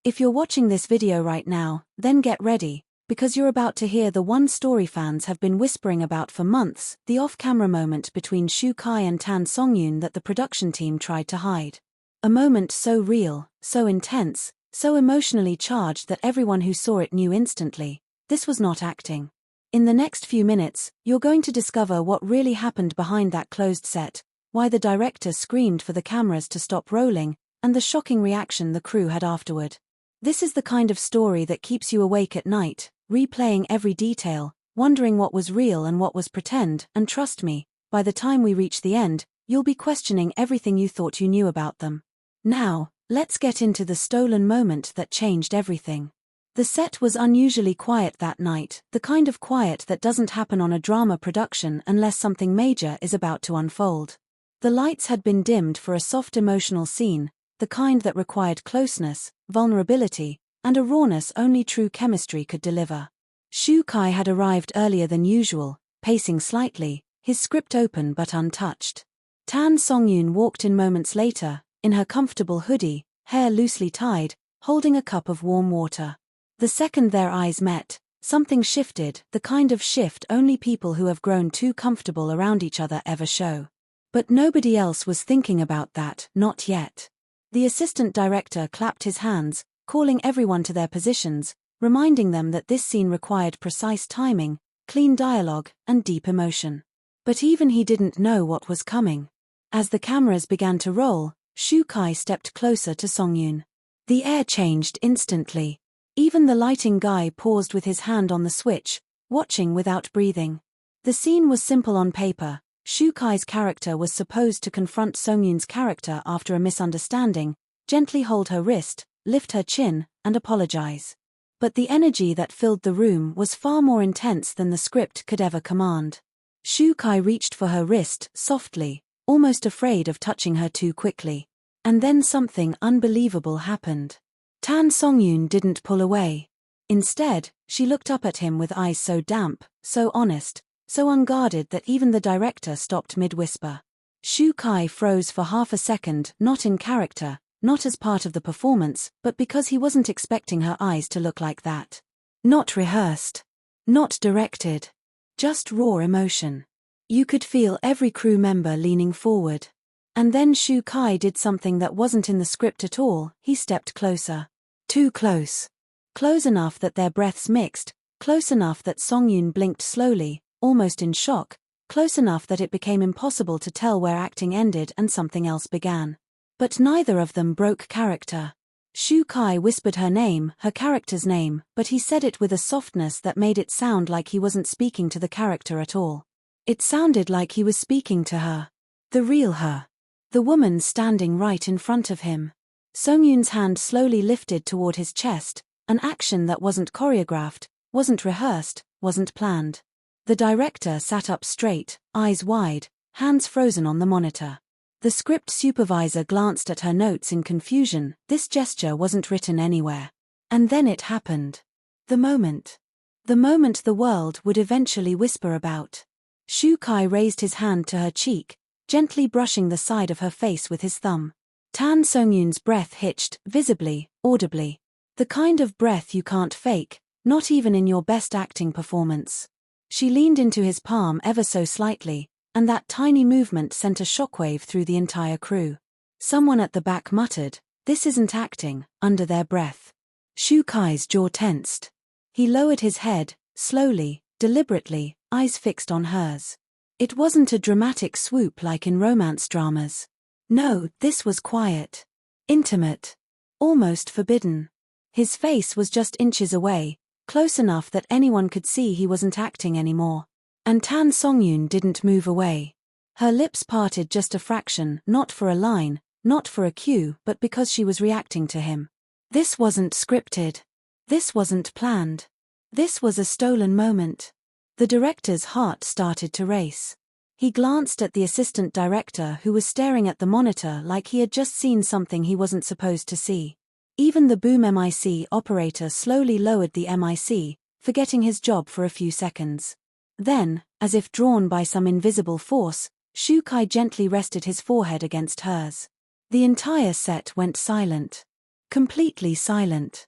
If you're watching this video right now, then get ready, because you're about to hear the one story fans have been whispering about for months, the off-camera moment between Shu Kai and Tan Songyun that the production team tried to hide. A moment so real, so intense, so emotionally charged that everyone who saw it knew instantly, this was not acting. In the next few minutes, you're going to discover what really happened behind that closed set, why the director screamed for the cameras to stop rolling, and the shocking reaction the crew had afterward. This is the kind of story that keeps you awake at night, replaying every detail, wondering what was real and what was pretend, and trust me, by the time we reach the end, you'll be questioning everything you thought you knew about them. Now, let's get into the stolen moment that changed everything. The set was unusually quiet that night, the kind of quiet that doesn't happen on a drama production unless something major is about to unfold. The lights had been dimmed for a soft emotional scene, the kind that required closeness, vulnerability, and a rawness only true chemistry could deliver. Shu Kai had arrived earlier than usual, pacing slightly, his script open but untouched. Tan Songyun walked in moments later, in her comfortable hoodie, hair loosely tied, holding a cup of warm water. The second their eyes met, something shifted, the kind of shift only people who have grown too comfortable around each other ever show. But nobody else was thinking about that, not yet. The assistant director clapped his hands, calling everyone to their positions, reminding them that this scene required precise timing, clean dialogue, and deep emotion. But even he didn't know what was coming. As the cameras began to roll, Shu Kai stepped closer to Songyun. The air changed instantly. Even the lighting guy paused with his hand on the switch, watching without breathing. The scene was simple on paper. Shu Kai's character was supposed to confront Songyun's character after a misunderstanding, gently hold her wrist, lift her chin, and apologize. But the energy that filled the room was far more intense than the script could ever command. Shu Kai reached for her wrist, softly, almost afraid of touching her too quickly. And then something unbelievable happened. Tan Songyun didn't pull away. Instead, she looked up at him with eyes so damp, so honest, so unguarded that even the director stopped mid-whisper. Shu Kai froze for half a second, not in character, not as part of the performance, but because he wasn't expecting her eyes to look like that. Not rehearsed. Not directed. Just raw emotion. You could feel every crew member leaning forward. And then Shu Kai did something that wasn't in the script at all, he stepped closer. Too close. Close enough that their breaths mixed, close enough that Songyun blinked slowly, almost in shock, close enough that it became impossible to tell where acting ended and something else began. But neither of them broke character. Shu Kai whispered her name, her character's name, but he said it with a softness that made it sound like he wasn't speaking to the character at all. It sounded like he was speaking to her. The real her. The woman standing right in front of him. Songyun's hand slowly lifted toward his chest, an action that wasn't choreographed, wasn't rehearsed, wasn't planned. The director sat up straight, eyes wide, hands frozen on the monitor. The script supervisor glanced at her notes in confusion. This gesture wasn't written anywhere. And then it happened. The moment. The moment the world would eventually whisper about. Shu Kai raised his hand to her cheek, gently brushing the side of her face with his thumb. Tan Songyun's breath hitched, visibly, audibly. The kind of breath you can't fake, not even in your best acting performance. She leaned into his palm ever so slightly, and that tiny movement sent a shockwave through the entire crew. Someone at the back muttered, "This isn't acting," under their breath. Shu Kai's jaw tensed. He lowered his head, slowly, deliberately, eyes fixed on hers. It wasn't a dramatic swoop like in romance dramas. No, this was quiet. Intimate. Almost forbidden. His face was just inches away, close enough that anyone could see he wasn't acting anymore. And Tan Songyun didn't move away. Her lips parted just a fraction, not for a line, not for a cue, but because she was reacting to him. This wasn't scripted. This wasn't planned. This was a stolen moment. The director's heart started to race. He glanced at the assistant director who was staring at the monitor like he had just seen something he wasn't supposed to see. Even the boom MIC operator slowly lowered the MIC, forgetting his job for a few seconds. Then, as if drawn by some invisible force, Shu Kai gently rested his forehead against hers. The entire set went silent. completely silent.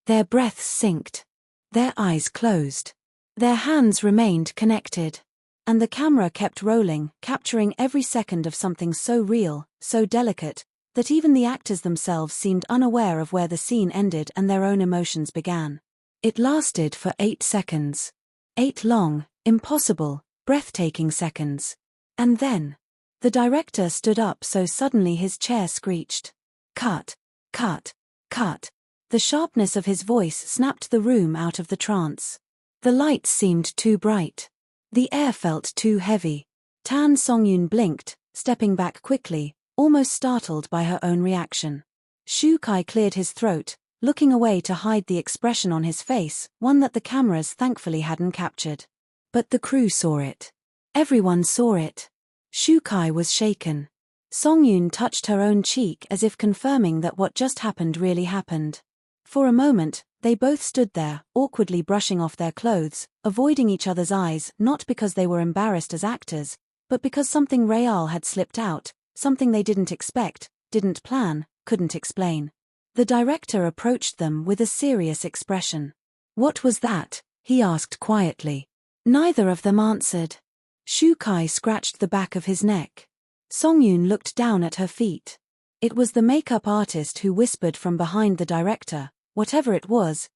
Their breaths synced. Their eyes closed. Their hands remained connected. And the camera kept rolling, capturing every second of something so real, so delicate, that even the actors themselves seemed unaware of where the scene ended and their own emotions began. It lasted for 8 seconds. 8 long, impossible, breathtaking seconds. And then, the director stood up so suddenly his chair screeched. Cut, cut, cut. The sharpness of his voice snapped the room out of the trance. The lights seemed too bright. The air felt too heavy. Tan Songyun blinked, stepping back quickly, almost startled by her own reaction. Shu Kai cleared his throat, looking away to hide the expression on his face, one that the cameras thankfully hadn't captured. But the crew saw it. Everyone saw it. Shu Kai was shaken. Songyun touched her own cheek as if confirming that what just happened really happened. For a moment, they both stood there, awkwardly brushing off their clothes, avoiding each other's eyes not because they were embarrassed as actors, but because something real had slipped out, something they didn't expect, didn't plan, couldn't explain. The director approached them with a serious expression. "What was that?" he asked quietly. Neither of them answered. Shu Kai scratched the back of his neck. Songyun looked down at her feet. It was the makeup artist who whispered from behind the director, "Whatever it was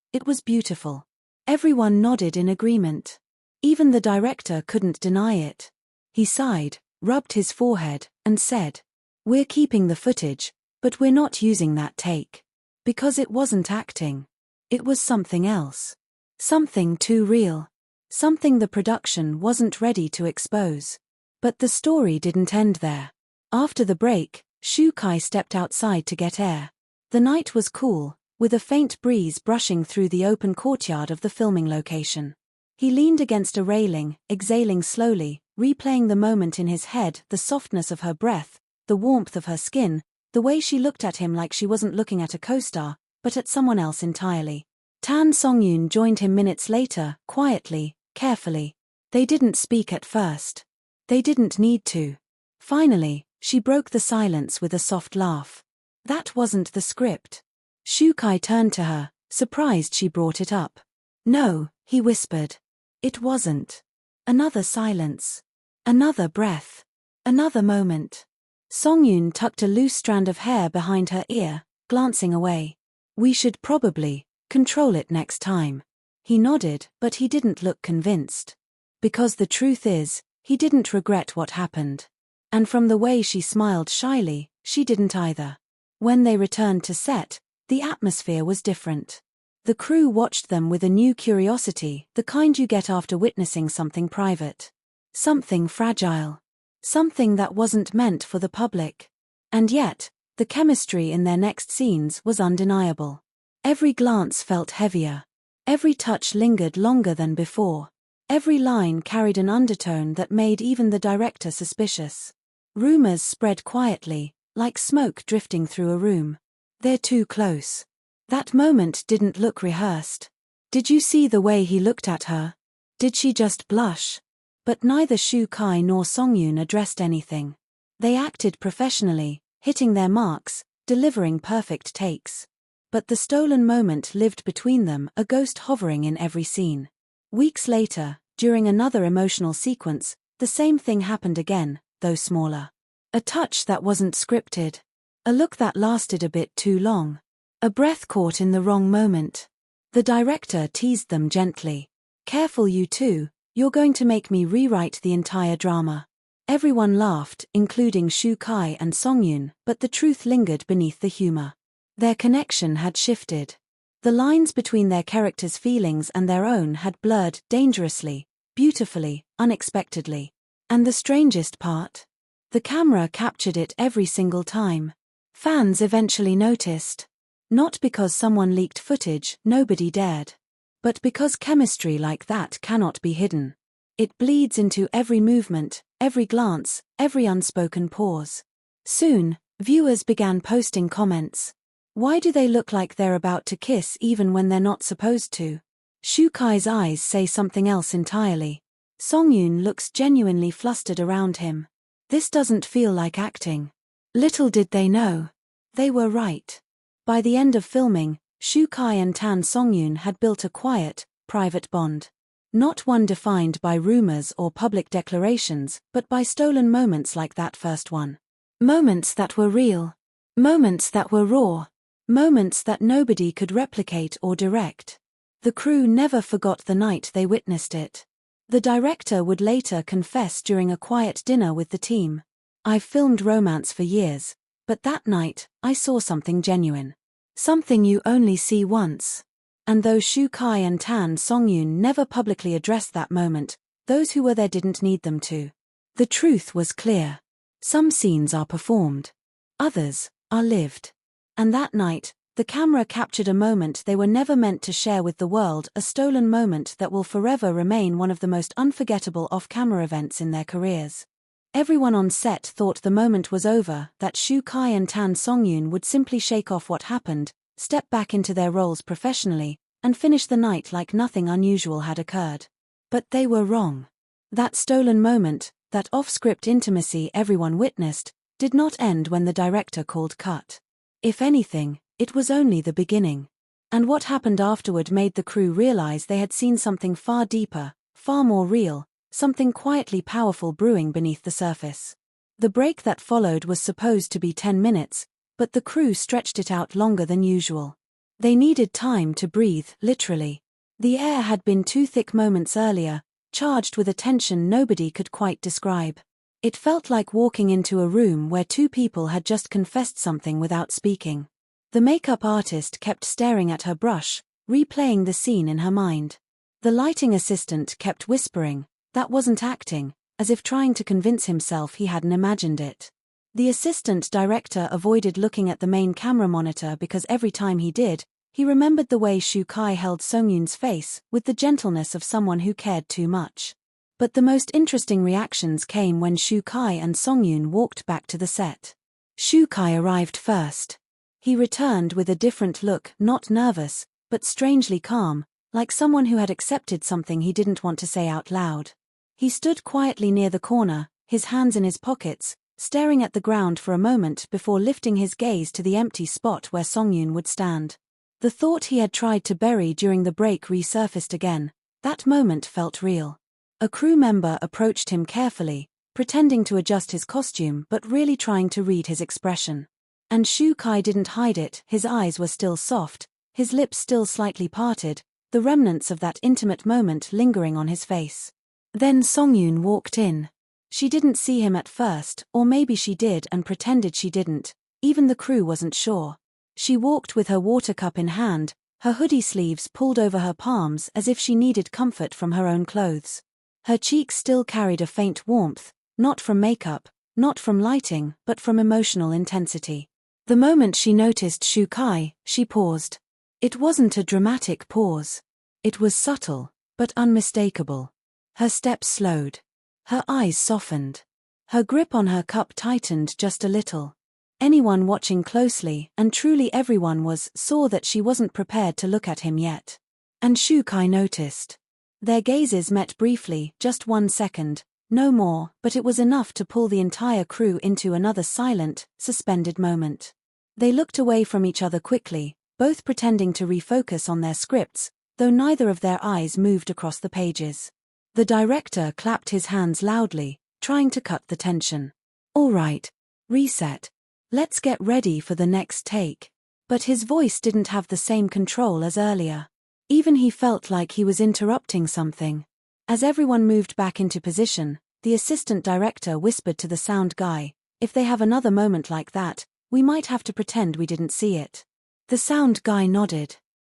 beautiful." Everyone nodded in agreement. Even the director couldn't deny it. He sighed, rubbed his forehead, and said, "We're keeping the footage, but we're not using that take. Because it wasn't acting. It was something else. Something too real. Something the production wasn't ready to expose." But the story didn't end there. After the break, Shu Kai stepped outside to get air. The night was cool, with a faint breeze brushing through the open courtyard of the filming location. He leaned against a railing, exhaling slowly, replaying the moment in his head, the softness of her breath, the warmth of her skin, the way she looked at him like she wasn't looking at a co-star, but at someone else entirely. Tan Songyun joined him minutes later, quietly, carefully. They didn't speak at first. They didn't need to. Finally, she broke the silence with a soft laugh. That wasn't the script. Shu Kai turned to her, surprised she brought it up. "No," he whispered. "It wasn't." Another silence. Another breath. Another moment. Songyun tucked a loose strand of hair behind her ear, glancing away. "We should probably control it next time." He nodded, but he didn't look convinced. Because the truth is, he didn't regret what happened. And from the way she smiled shyly, she didn't either. When they returned to set, the atmosphere was different. The crew watched them with a new curiosity, the kind you get after witnessing something private. Something fragile. Something that wasn't meant for the public. And yet, the chemistry in their next scenes was undeniable. Every glance felt heavier. Every touch lingered longer than before. Every line carried an undertone that made even the director suspicious. Rumors spread quietly, like smoke drifting through a room. "They're too close." That moment didn't look rehearsed. Did you see the way he looked at her? Did she just blush? But neither Shu Kai nor Songyun addressed anything. They acted professionally, hitting their marks, delivering perfect takes. But the stolen moment lived between them, a ghost hovering in every scene. Weeks later, during another emotional sequence, the same thing happened again, though smaller. A touch that wasn't scripted. A look that lasted a bit too long. A breath caught in the wrong moment. The director teased them gently. "Careful you two, you're going to make me rewrite the entire drama." Everyone laughed, including Shu Kai and Songyun, but the truth lingered beneath the humor. Their connection had shifted. The lines between their characters' feelings and their own had blurred dangerously, beautifully, unexpectedly. And the strangest part? The camera captured it every single time. Fans eventually noticed. Not because someone leaked footage, nobody dared. But because chemistry like that cannot be hidden. It bleeds into every movement, every glance, every unspoken pause. Soon, viewers began posting comments. Why do they look like they're about to kiss even when they're not supposed to? Shu Kai's eyes say something else entirely. Songyun looks genuinely flustered around him. This doesn't feel like acting. Little did they know. They were right. By the end of filming, Shu Kai and Tan Songyun had built a quiet, private bond. Not one defined by rumors or public declarations, but by stolen moments like that first one. Moments that were real. Moments that were raw. Moments that nobody could replicate or direct. The crew never forgot the night they witnessed it. The director would later confess during a quiet dinner with the team. "I've filmed romance for years, but that night, I saw something genuine. Something you only see once." And though Shu Kai and Tan Songyun never publicly addressed that moment, those who were there didn't need them to. The truth was clear. Some scenes are performed. Others are lived. And that night, the camera captured a moment they were never meant to share with the world, a stolen moment that will forever remain one of the most unforgettable off-camera events in their careers. Everyone on set thought the moment was over, that Shu Kai and Tan Songyun would simply shake off what happened, step back into their roles professionally, and finish the night like nothing unusual had occurred. But they were wrong. That stolen moment, that off-script intimacy everyone witnessed, did not end when the director called cut. If anything, it was only the beginning. And what happened afterward made the crew realize they had seen something far deeper, far more real, something quietly powerful brewing beneath the surface. The break that followed was supposed to be 10 minutes, but the crew stretched it out longer than usual. They needed time to breathe, literally. The air had been too thick moments earlier, charged with a tension nobody could quite describe. It felt like walking into a room where two people had just confessed something without speaking. The makeup artist kept staring at her brush, replaying the scene in her mind. The lighting assistant kept whispering, "That wasn't acting," as if trying to convince himself he hadn't imagined it. The assistant director avoided looking at the main camera monitor because every time he did, he remembered the way Shu Kai held Songyun's face, with the gentleness of someone who cared too much. But the most interesting reactions came when Shu Kai and Songyun walked back to the set. Shu Kai arrived first. He returned with a different look, not nervous, but strangely calm, like someone who had accepted something he didn't want to say out loud. He stood quietly near the corner, his hands in his pockets, staring at the ground for a moment before lifting his gaze to the empty spot where Songyun would stand. The thought he had tried to bury during the break resurfaced again. That moment felt real. A crew member approached him carefully, pretending to adjust his costume but really trying to read his expression. And Shu Kai didn't hide it, his eyes were still soft, his lips still slightly parted, the remnants of that intimate moment lingering on his face. Then Songyun walked in. She didn't see him at first, or maybe she did and pretended she didn't. Even the crew wasn't sure. She walked with her water cup in hand, her hoodie sleeves pulled over her palms as if she needed comfort from her own clothes. Her cheeks still carried a faint warmth, not from makeup, not from lighting, but from emotional intensity. The moment she noticed Shu Kai, she paused. It wasn't a dramatic pause. It was subtle, but unmistakable. Her steps slowed. Her eyes softened. Her grip on her cup tightened just a little. Anyone watching closely, and truly everyone saw that she wasn't prepared to look at him yet. And Shu Kai noticed. Their gazes met briefly, just 1 second, no more, but it was enough to pull the entire crew into another silent, suspended moment. They looked away from each other quickly, both pretending to refocus on their scripts, though neither of their eyes moved across the pages. The director clapped his hands loudly, trying to cut the tension. "All right. Reset. Let's get ready for the next take." But his voice didn't have the same control as earlier. Even he felt like he was interrupting something. As everyone moved back into position, the assistant director whispered to the sound guy, "If they have another moment like that, we might have to pretend we didn't see it." The sound guy nodded.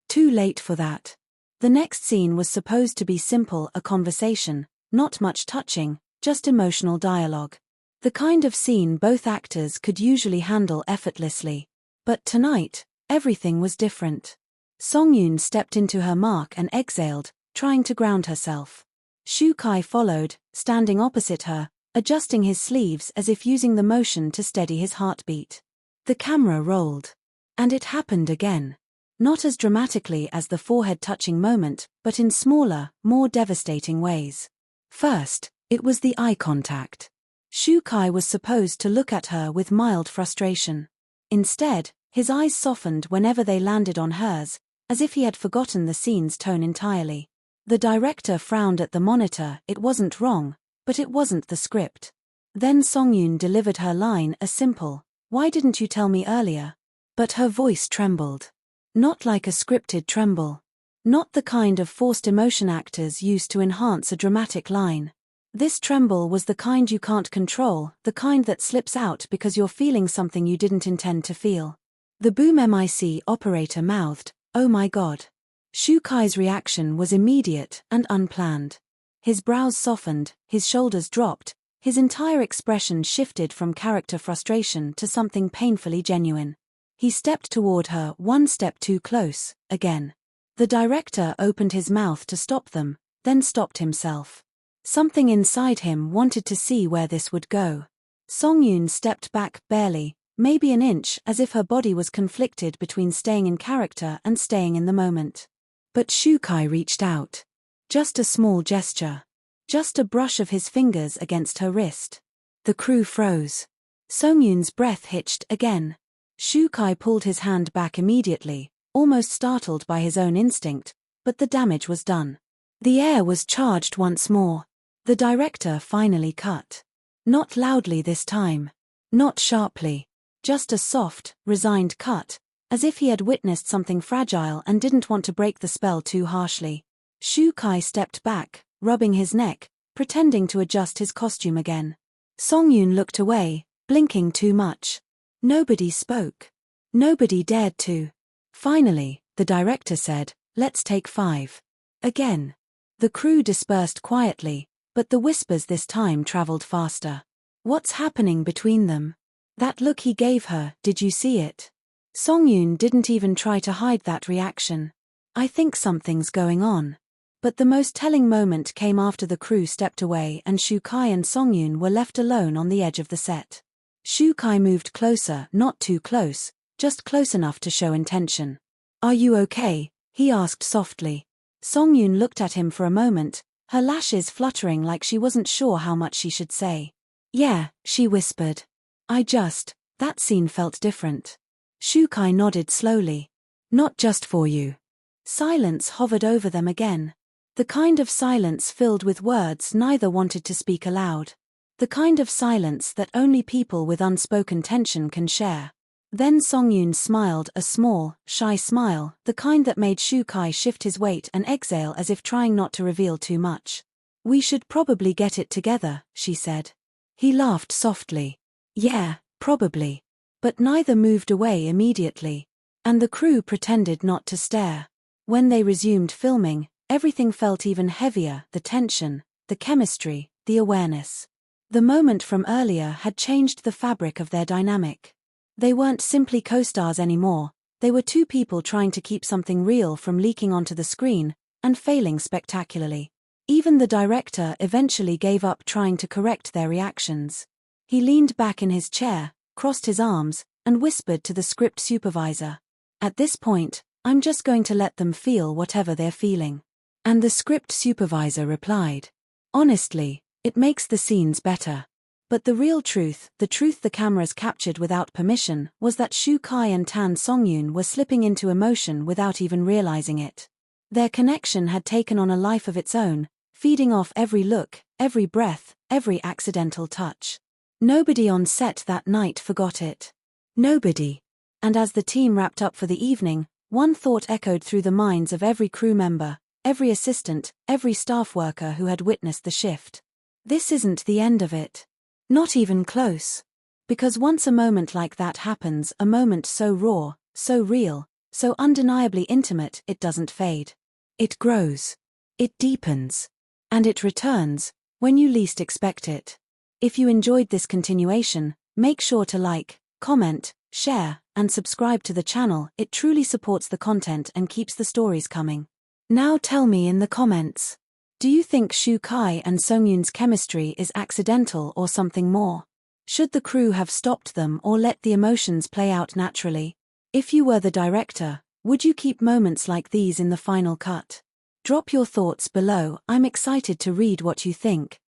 Too late for that. The next scene was supposed to be simple, a conversation, not much touching, just emotional dialogue. The kind of scene both actors could usually handle effortlessly. But tonight, everything was different. Songyun stepped into her mark and exhaled, trying to ground herself. Shu Kai followed, standing opposite her, adjusting his sleeves as if using the motion to steady his heartbeat. The camera rolled. And it happened again. Not as dramatically as the forehead-touching moment, but in smaller, more devastating ways. First, it was the eye contact. Shu Kai was supposed to look at her with mild frustration. Instead, His eyes softened whenever they landed on hers, as if he had forgotten the scene's tone entirely. The director frowned at the monitor. It wasn't wrong, but it wasn't the script. Then Songyun delivered her line, a simple, "Why didn't you tell me earlier?" But her voice trembled. Not like a scripted tremble. Not the kind of forced emotion actors use to enhance a dramatic line. This tremble was the kind you can't control, the kind that slips out because you're feeling something you didn't intend to feel. The boom mic operator mouthed, "Oh my God." Shu Kai's reaction was immediate and unplanned. His brows softened, his shoulders dropped, his entire expression shifted from character frustration to something painfully genuine. He stepped toward her, one step too close, again. The director opened his mouth to stop them, then stopped himself. Something inside him wanted to see where this would go. Songyun stepped back, barely, maybe an inch, as if her body was conflicted between staying in character and staying in the moment. But Shu Kai reached out. Just a small gesture. Just a brush of his fingers against her wrist. The crew froze. Songyun's breath hitched again. Shu Kai pulled his hand back immediately, almost startled by his own instinct, but the damage was done. The air was charged once more. The director finally cut. Not loudly this time. Not sharply. Just a soft, resigned cut, as if he had witnessed something fragile and didn't want to break the spell too harshly. Shu Kai stepped back, rubbing his neck, pretending to adjust his costume again. Songyun looked away, blinking too much. Nobody spoke. Nobody dared to. Finally, the director said, "Let's take 5. Again. The crew dispersed quietly, but the whispers this time traveled faster. What's happening between them? That look he gave her, did you see it? Songyun didn't even try to hide that reaction. I think something's going on. But the most telling moment came after the crew stepped away and Shu Kai and Songyun were left alone on the edge of the set. Shu Kai moved closer, not too close, just close enough to show intention. "Are you okay?" he asked softly. Songyun looked at him for a moment, her lashes fluttering like she wasn't sure how much she should say. "Yeah," she whispered. That scene felt different." Shu Kai nodded slowly. "Not just for you." Silence hovered over them again. The kind of silence filled with words neither wanted to speak aloud. The kind of silence that only people with unspoken tension can share. Then Songyun smiled, a small, shy smile, the kind that made Shu Kai shift his weight and exhale as if trying not to reveal too much. "We should probably get it together," she said. He laughed softly. "Yeah, probably." But neither moved away immediately. And the crew pretended not to stare. When they resumed filming, everything felt even heavier, the tension, the chemistry, the awareness. The moment from earlier had changed the fabric of their dynamic. They weren't simply co-stars anymore, they were two people trying to keep something real from leaking onto the screen, and failing spectacularly. Even the director eventually gave up trying to correct their reactions. He leaned back in his chair, crossed his arms, and whispered to the script supervisor. "At this point, I'm just going to let them feel whatever they're feeling." And the script supervisor replied, "Honestly, it makes the scenes better." But the real truth, the truth the cameras captured without permission, was that Shu Kai and Tan Songyun were slipping into emotion without even realizing it. Their connection had taken on a life of its own, feeding off every look, every breath, every accidental touch. Nobody on set that night forgot it. Nobody. And as the team wrapped up for the evening, one thought echoed through the minds of every crew member, every assistant, every staff worker who had witnessed the shift. This isn't the end of it. Not even close. Because once a moment like that happens, a moment so raw, so real, so undeniably intimate, it doesn't fade. It grows. It deepens. And it returns, when you least expect it. If you enjoyed this continuation, make sure to like, comment, share, and subscribe to the channel. It truly supports the content and keeps the stories coming. Now tell me in the comments. Do you think Shu Kai and Songyun's chemistry is accidental or something more? Should the crew have stopped them or let the emotions play out naturally? If you were the director, would you keep moments like these in the final cut? Drop your thoughts below. I'm excited to read what you think.